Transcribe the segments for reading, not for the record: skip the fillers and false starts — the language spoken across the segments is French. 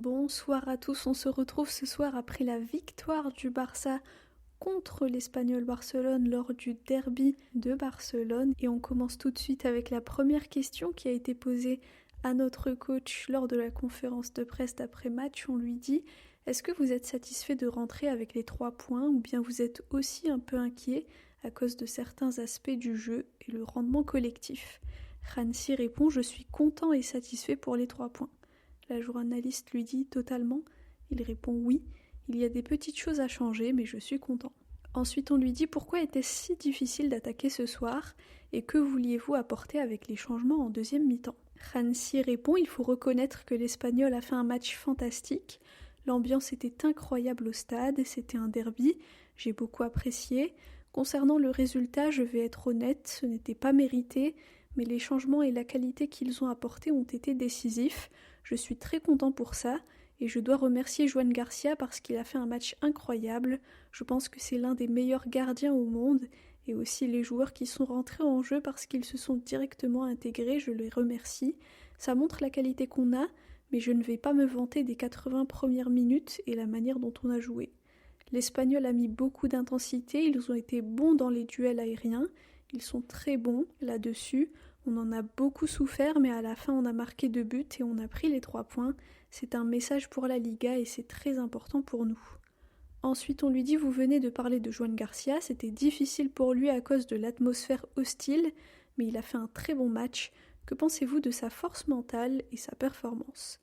Bonsoir à tous, on se retrouve ce soir après la victoire du Barça contre l'Espagnol Barcelone lors du derby de Barcelone et on commence tout de suite avec la première question qui a été posée à notre coach lors de la conférence de presse d'après-match. On lui dit: est-ce que vous êtes satisfait de rentrer avec les 3 points ou bien vous êtes aussi un peu inquiet à cause de certains aspects du jeu et le rendement collectif? Hansi répond: je suis content et satisfait pour les 3 points. La journaliste lui dit: totalement? Il répond: oui, il y a des petites choses à changer, mais je suis content. Ensuite, on lui dit: pourquoi était-ce si difficile d'attaquer ce soir et que vouliez-vous apporter avec les changements en deuxième mi-temps? Hansi répond: il faut reconnaître que l'Espagnol a fait un match fantastique. L'ambiance était incroyable au stade, c'était un derby, j'ai beaucoup apprécié. Concernant le résultat, je vais être honnête, ce n'était pas mérité, mais les changements et la qualité qu'ils ont apportés ont été décisifs. Je suis très content pour ça et je dois remercier Joan Garcia parce qu'il a fait un match incroyable. Je pense que c'est l'un des meilleurs gardiens au monde et aussi les joueurs qui sont rentrés en jeu parce qu'ils se sont directement intégrés, je les remercie. Ça montre la qualité qu'on a, mais je ne vais pas me vanter des 80 premières minutes et la manière dont on a joué. L'Espagnol a mis beaucoup d'intensité, ils ont été bons dans les duels aériens, ils sont très bons là-dessus. On en a beaucoup souffert, mais à la fin on a marqué 2 buts et on a pris les 3 points. C'est un message pour la Liga et c'est très important pour nous. Ensuite on lui dit: vous venez de parler de Joan Garcia, c'était difficile pour lui à cause de l'atmosphère hostile, mais il a fait un très bon match. Que pensez-vous de sa force mentale et sa performance?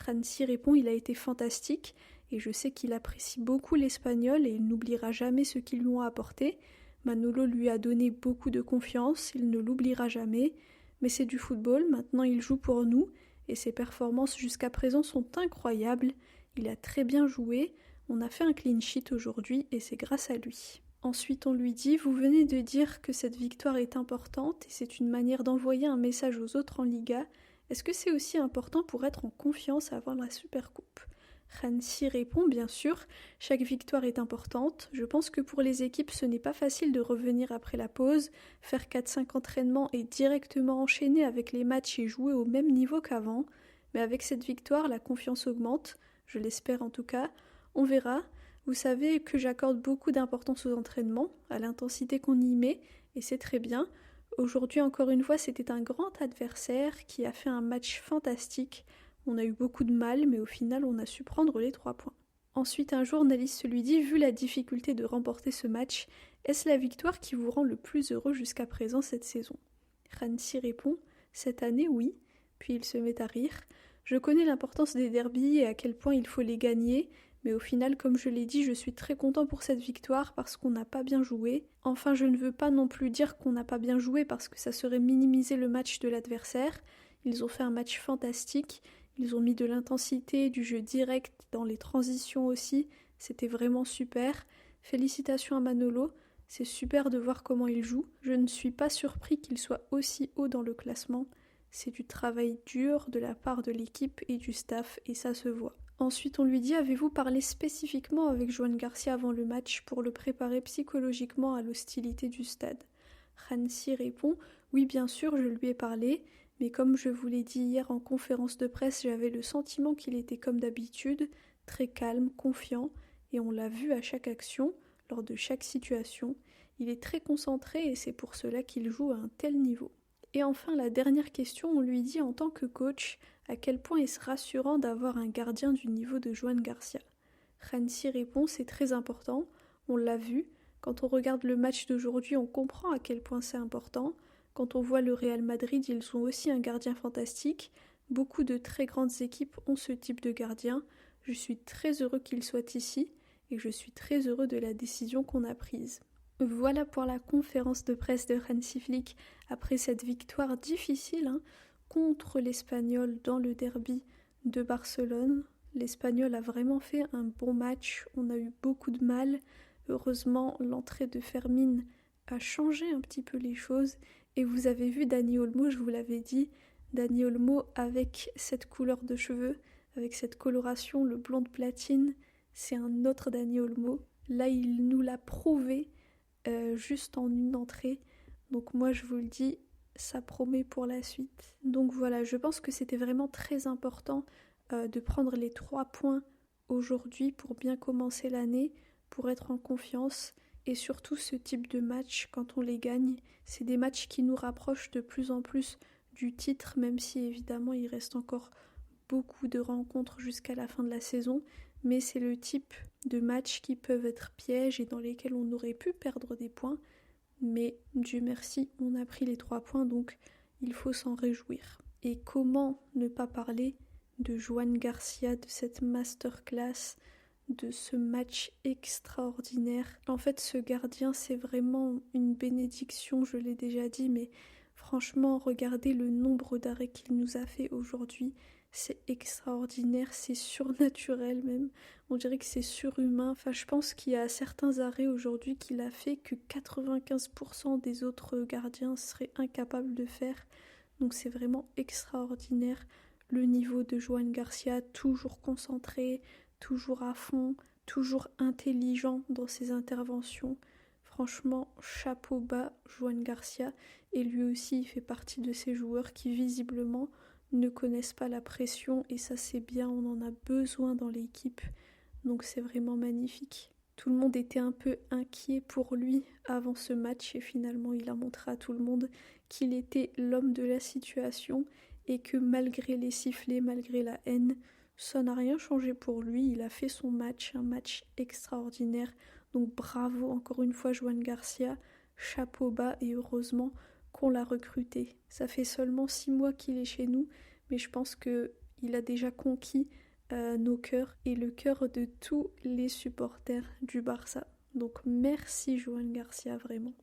Hansi répond: il a été fantastique et je sais qu'il apprécie beaucoup l'Espagnol et il n'oubliera jamais ce qu'ils lui ont apporté. Manolo lui a donné beaucoup de confiance, il ne l'oubliera jamais, mais c'est du football, maintenant il joue pour nous, et ses performances jusqu'à présent sont incroyables. Il a très bien joué, on a fait un clean sheet aujourd'hui et c'est grâce à lui. Ensuite on lui dit: vous venez de dire que cette victoire est importante et c'est une manière d'envoyer un message aux autres en Liga. Est-ce que c'est aussi important pour être en confiance avant la Supercoupe? Hansi répond: bien sûr, chaque victoire est importante. Je pense que pour les équipes, ce n'est pas facile de revenir après la pause, faire 4-5 entraînements et directement enchaîner avec les matchs et jouer au même niveau qu'avant. Mais avec cette victoire, la confiance augmente, je l'espère en tout cas. On verra. Vous savez que j'accorde beaucoup d'importance aux entraînements, à l'intensité qu'on y met, et c'est très bien. Aujourd'hui, encore une fois, c'était un grand adversaire qui a fait un match fantastique. On a eu beaucoup de mal, mais au final, on a su prendre les 3 points. Ensuite, un journaliste lui dit: vu la difficulté de remporter ce match, est-ce la victoire qui vous rend le plus heureux jusqu'à présent cette saison? Hansi répond: cette année, oui. Puis il se met à rire. Je connais l'importance des derbys et à quel point il faut les gagner, mais au final, comme je l'ai dit, je suis très content pour cette victoire parce qu'on n'a pas bien joué. Enfin, je ne veux pas non plus dire qu'on n'a pas bien joué parce que ça serait minimiser le match de l'adversaire. Ils ont fait un match fantastique. Ils ont mis de l'intensité, du jeu direct, dans les transitions aussi. C'était vraiment super. Félicitations à Manolo. C'est super de voir comment il joue. Je ne suis pas surpris qu'il soit aussi haut dans le classement. C'est du travail dur de la part de l'équipe et du staff et ça se voit. Ensuite, on lui dit: avez-vous parlé spécifiquement avec Joan Garcia avant le match pour le préparer psychologiquement à l'hostilité du stade? Hansi répond: oui, bien sûr, je lui ai parlé. Mais comme je vous l'ai dit hier en conférence de presse, j'avais le sentiment qu'il était comme d'habitude, très calme, confiant, et on l'a vu à chaque action, lors de chaque situation. Il est très concentré et c'est pour cela qu'il joue à un tel niveau. Et enfin, la dernière question, on lui dit en tant que coach à quel point est-ce rassurant d'avoir un gardien du niveau de Joan Garcia. Hansi répond: c'est très important, on l'a vu. Quand on regarde le match d'aujourd'hui, on comprend à quel point c'est important. Quand on voit le Real Madrid, ils ont aussi un gardien fantastique. Beaucoup de très grandes équipes ont ce type de gardien. Je suis très heureux qu'il soit ici et je suis très heureux de la décision qu'on a prise. Voilà pour la conférence de presse de Hansi Flick après cette victoire difficile contre l'Espagnol dans le derby de Barcelone. L'Espagnol a vraiment fait un bon match, on a eu beaucoup de mal. Heureusement, l'entrée de Fermín a changé un petit peu les choses. Et vous avez vu Dani Olmo, je vous l'avais dit, Dani Olmo avec cette couleur de cheveux, avec cette coloration, le blond de platine, c'est un autre Dani Olmo. Là, il nous l'a prouvé juste en une entrée. Donc moi, je vous le dis, ça promet pour la suite. Donc voilà, je pense que c'était vraiment très important de prendre les 3 points aujourd'hui pour bien commencer l'année, pour être en confiance. Et surtout ce type de match, quand on les gagne, c'est des matchs qui nous rapprochent de plus en plus du titre, même si évidemment il reste encore beaucoup de rencontres jusqu'à la fin de la saison. Mais c'est le type de matchs qui peuvent être pièges et dans lesquels on aurait pu perdre des points. Mais Dieu merci, on a pris les 3 points, donc il faut s'en réjouir. Et comment ne pas parler de Joan Garcia, de cette masterclass, de ce match extraordinaire. En fait, ce gardien, c'est vraiment une bénédiction, je l'ai déjà dit, mais franchement, regardez le nombre d'arrêts qu'il nous a fait aujourd'hui. C'est extraordinaire, c'est surnaturel même. On dirait que c'est surhumain. Enfin, je pense qu'il y a certains arrêts aujourd'hui qu'il a fait que 95% des autres gardiens seraient incapables de faire. Donc c'est vraiment extraordinaire. Le niveau de Joan Garcia, toujours concentré, toujours à fond, toujours intelligent dans ses interventions. Franchement, chapeau bas, Joan Garcia. Et lui aussi, il fait partie de ces joueurs qui visiblement ne connaissent pas la pression. Et ça, c'est bien, on en a besoin dans l'équipe. Donc c'est vraiment magnifique. Tout le monde était un peu inquiet pour lui avant ce match et finalement il a montré à tout le monde qu'il était l'homme de la situation et que malgré les sifflets, malgré la haine, ça n'a rien changé pour lui. Il a fait son match, un match extraordinaire. Donc bravo encore une fois Joan Garcia, chapeau bas et heureusement qu'on l'a recruté. Ça fait seulement 6 mois qu'il est chez nous, mais je pense qu'il a déjà conquis nos cœurs et le cœur de tous les supporters du Barça. Donc merci Joan Garcia vraiment.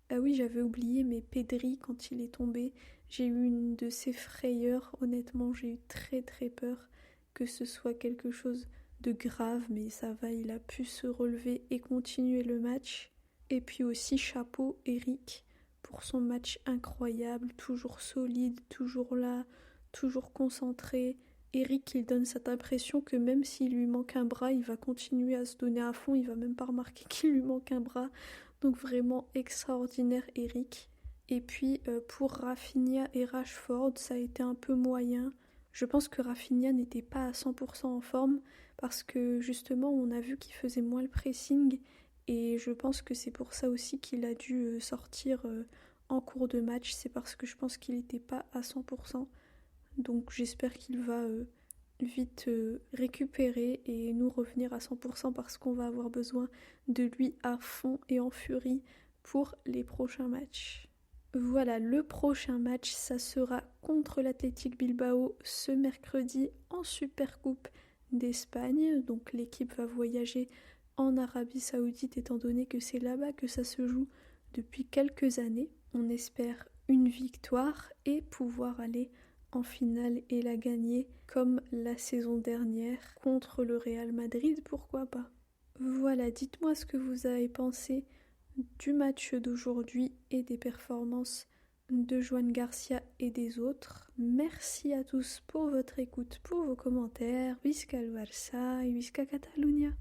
Ah oui, j'avais oublié, mais Pedri, quand il est tombé, j'ai eu une de ces frayeurs. Honnêtement, j'ai eu très très peur que ce soit quelque chose de grave, mais ça va, il a pu se relever et continuer le match. Et puis aussi chapeau Eric pour son match incroyable, toujours solide, toujours là, toujours concentré. Eric, il donne cette impression que même s'il lui manque un bras, il va continuer à se donner à fond, il va même pas remarquer qu'il lui manque un bras. Donc vraiment extraordinaire Eric. Et puis pour Rafinha et Rashford, ça a été un peu moyen. Je pense que Rafinha n'était pas à 100% en forme parce que justement on a vu qu'il faisait moins le pressing et je pense que c'est pour ça aussi qu'il a dû sortir en cours de match. C'est parce que je pense qu'il n'était pas à 100%. Donc j'espère qu'il va vite récupérer et nous revenir à 100% parce qu'on va avoir besoin de lui à fond et en furie pour les prochains matchs. Voilà, le prochain match, ça sera contre l'Athletic Bilbao ce mercredi en Supercoupe d'Espagne. Donc l'équipe va voyager en Arabie Saoudite étant donné que c'est là-bas que ça se joue depuis quelques années. On espère une victoire et pouvoir aller en finale et la gagner comme la saison dernière contre le Real Madrid, pourquoi pas. Voilà, dites-moi ce que vous avez pensé du match d'aujourd'hui et des performances de Joan Garcia et des autres. Merci à tous pour votre écoute, pour vos commentaires. Visca el Barça et Visca Catalunya.